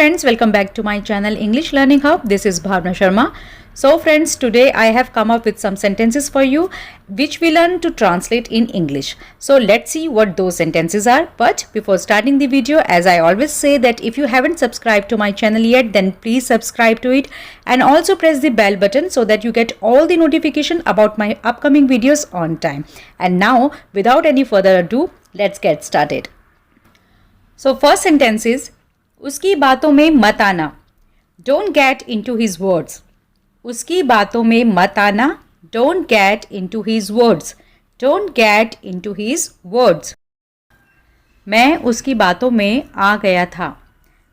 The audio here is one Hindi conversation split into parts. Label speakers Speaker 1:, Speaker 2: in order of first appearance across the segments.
Speaker 1: friends, welcome back to my channel English Learning Hub. This is Bhavna Sharma. So friends, today I have come up with some sentences for you which we learn to translate in English. So let's see what those sentences are. But before starting the video, as I always say that if you haven't subscribed to my channel yet, then please subscribe to it and also press the bell button so that you get all the notification about my upcoming videos on time. And now without any further ado, let's get started. So first sentence is उसकी बातों में मत आना. Don't get into his words. उसकी बातों में मत आना. Don't get into his words. Don't get into his words. मैं उसकी बातों में आ गया था.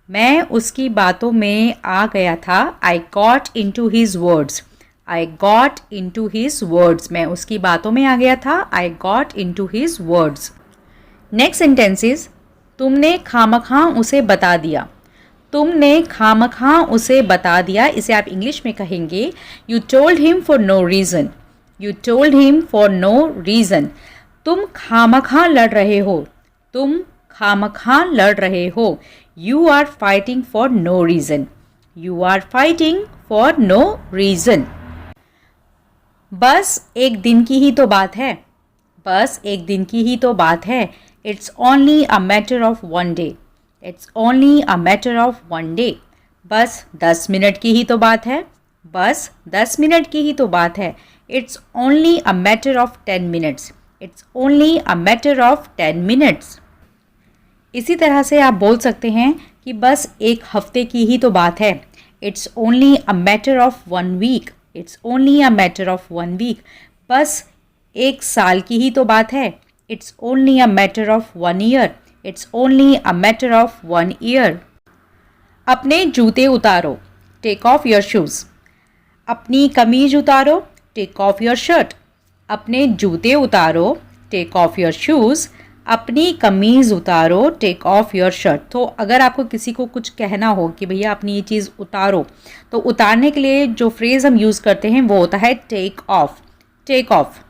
Speaker 1: मैं उसकी बातों में आ गया था. I got into his words. I got into his words. मैं उसकी बातों में आ गया था. I got into his words. Next sentence is तुमने खामखां उसे बता दिया. तुमने खामखां उसे बता दिया. इसे आप इंग्लिश में कहेंगे You told him for no reason. You told him for no reason. तुम खामखां लड़ रहे हो. तुम खामखां लड़ रहे हो. You are fighting for no reason. You are fighting for no reason. बस एक दिन की ही तो बात है. बस एक दिन की ही तो बात है. It's only a matter of one day. It's only a matter of one day. बस 10 मिनट की ही तो बात है. बस 10 मिनट की ही तो बात है. It's only a matter of 10 minutes. It's only a matter of 10 minutes. इसी तरह से आप बोल सकते हैं कि बस एक हफ्ते की ही तो बात है. It's only a matter of 1 week. It's only a matter of 1 week. बस एक साल की ही तो बात है. It's only a matter of 1 year. It's only a matter of 1 year. अपने जूते उतारो. Take off your shoes. अपनी कमीज उतारो. Take off your shirt. अपने जूते उतारो. Take off your shoes. अपनी कमीज उतारो. Take off your shirt. तो अगर आपको किसी को कुछ कहना हो कि भैया अपनी ये चीज़ उतारो, तो उतारने के लिए जो फ्रेज़ हम यूज़ करते हैं वो होता है take off. Take off.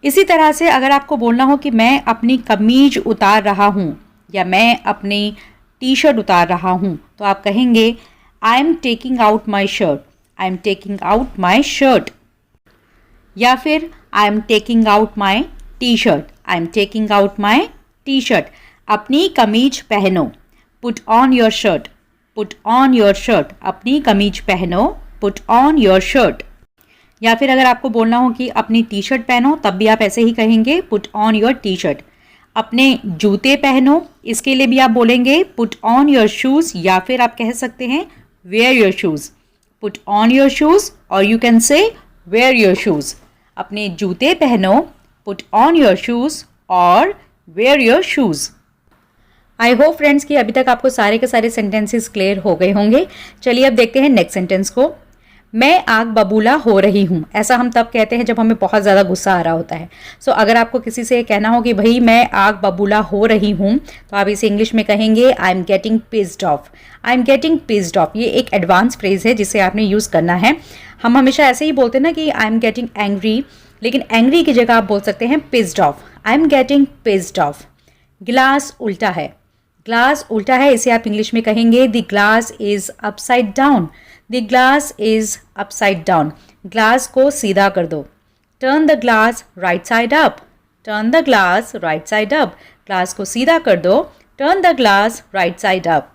Speaker 1: इसी तरह से अगर आपको बोलना हो कि मैं अपनी कमीज उतार रहा हूँ या मैं अपनी टी शर्ट उतार रहा हूँ, तो आप कहेंगे I am taking out my shirt. I am taking out my shirt. या फिर I am taking out my T shirt. I am taking out my T shirt. अपनी कमीज पहनो. Put on your shirt. Put on your shirt. अपनी कमीज पहनो. Put on your shirt. या फिर अगर आपको बोलना हो कि अपनी टी शर्ट पहनो, तब भी आप ऐसे ही कहेंगे put on your T shirt. अपने जूते पहनो, इसके लिए भी आप बोलेंगे पुट ऑन योर शूज़, या फिर आप कह सकते हैं wear your shoes. Put on your shoes और you can say wear your shoes. अपने जूते पहनो, पुट ऑन योर शूज़ और wear your shoes. I hope friends कि अभी तक आपको सारे के सारे सेंटेंसेस क्लियर हो गए होंगे. चलिए अब देखते हैं नेक्स्ट सेंटेंस को. मैं आग बबूला हो रही हूँ. ऐसा हम तब कहते हैं जब हमें बहुत ज़्यादा गुस्सा आ रहा होता है. सो अगर आपको किसी से कहना हो कि भाई मैं आग बबूला हो रही हूँ, तो आप इसे इंग्लिश में कहेंगे I am getting pissed off. I am getting pissed off. ये एक एडवांस फ्रेज है जिसे आपने यूज़ करना है. हम हमेशा ऐसे ही बोलते हैं ना कि आई एम गेटिंग एंग्री, लेकिन एंग्री की जगह आप बोल सकते हैं pissed off. I am getting pissed off. गिलास उल्टा है. ग्लास उल्टा है. इसे आप इंग्लिश में कहेंगे the glass is upside down. The glass is upside down. Glass को सीधा कर दो. Turn the glass right side up. Turn the glass right side up. Glass को सीधा कर दो. Turn the glass right side up.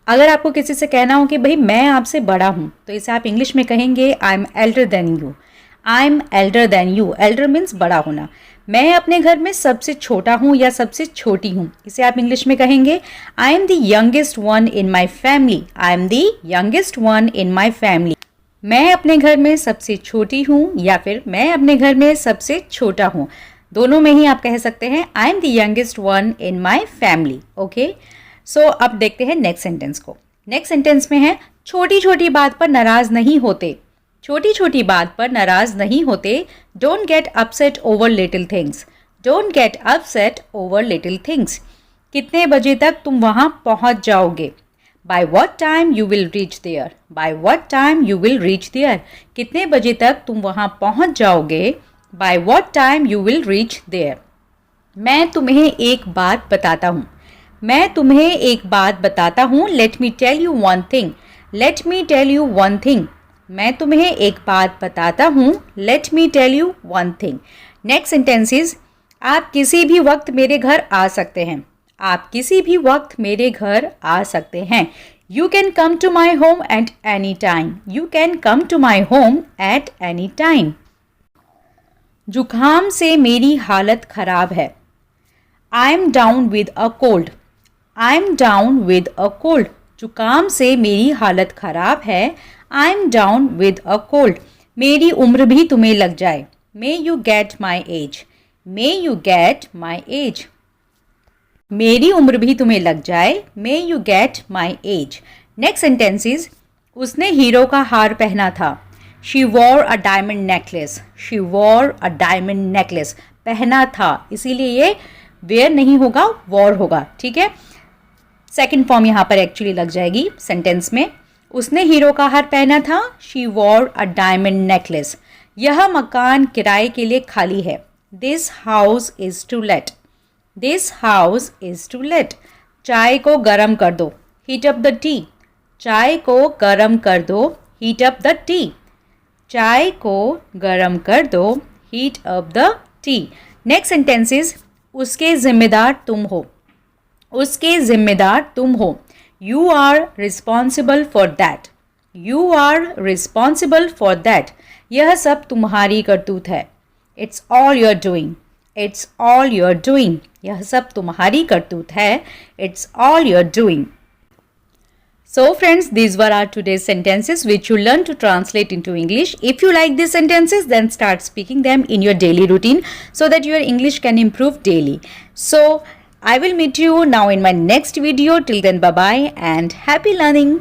Speaker 1: अगर आपको किसी से कहना हो कि भाई मैं आपसे बड़ा हूँ, तो इसे आप इंग्लिश में कहेंगे I am elder than you. I am elder than you. Elder means बड़ा होना. मैं अपने घर में सबसे छोटा हूँ या सबसे छोटी हूँ. इसे आप इंग्लिश में कहेंगे आई am the youngest one in my family. I am the youngest one in my family. मैं अपने घर में सबसे छोटी हूँ या फिर मैं अपने घर में सबसे छोटा हूँ. दोनों में ही आप कह सकते हैं I am the youngest one in my family. Okay, so अब देखते हैं नेक्स्ट सेंटेंस को. नेक्स्ट सेंटेंस में है छोटी छोटी बात पर नाराज नहीं होते. छोटी छोटी बात पर नाराज नहीं होते. Don't get upset over little things. Don't get upset over little things. कितने बजे तक तुम वहाँ पहुँच जाओगे. By what time you will reach there. By what time you will reach there. कितने बजे तक तुम वहाँ पहुँच जाओगे. By what time you will reach there. मैं तुम्हें एक बात बताता हूँ. मैं तुम्हें एक बात बताता हूँ. Let me tell you one thing. Let me tell you one thing. मैं तुम्हें एक बात बताता हूँ. Let me tell you one thing. Next sentence is आप किसी भी वक्त मेरे घर आ सकते हैं. आप किसी भी वक्त मेरे घर आ सकते हैं. You can come to my home at any time. You can come to my home at any time. जुकाम से मेरी हालत खराब है. I'm down with a cold. I'm down with a cold. जुकाम से मेरी हालत खराब है. I'm down with a cold. मेरी उम्र भी तुम्हें लग जाए. May you get my age. May you get my age. मेरी उम्र भी तुम्हें लग जाए. May you get my age. Next sentence is उसने हीरो का हार पहना था. She wore a diamond necklace. She wore a diamond necklace. पहना था, इसीलिए ये wear नहीं होगा, wore होगा. ठीक है. सेकेंड फॉर्म यहाँ पर एक्चुअली लग जाएगी सेंटेंस में. उसने हीरो का हार पहना था. She wore a diamond necklace. यह मकान किराए के लिए खाली है. This house is to let. This house is to let. चाय को गरम कर दो. Heat up the tea. चाय को गरम कर दो. Heat up the tea. चाय को गरम कर दो. Heat up the tea. Next sentence is उसके जिम्मेदार तुम हो. उसके जिम्मेदार तुम हो. You are responsible for that. You are responsible for that. यह सब तुम्हारी करतूत है. It's all you're doing. It's all you're doing. यह सब तुम्हारी करतूत है. It's all you're doing. So friends, these were our today's sentences which you learn to translate into English. If you like these sentences, then start speaking them in your daily routine so that your English can improve daily. So I will meet you now in my next video. Till then, bye bye and happy learning.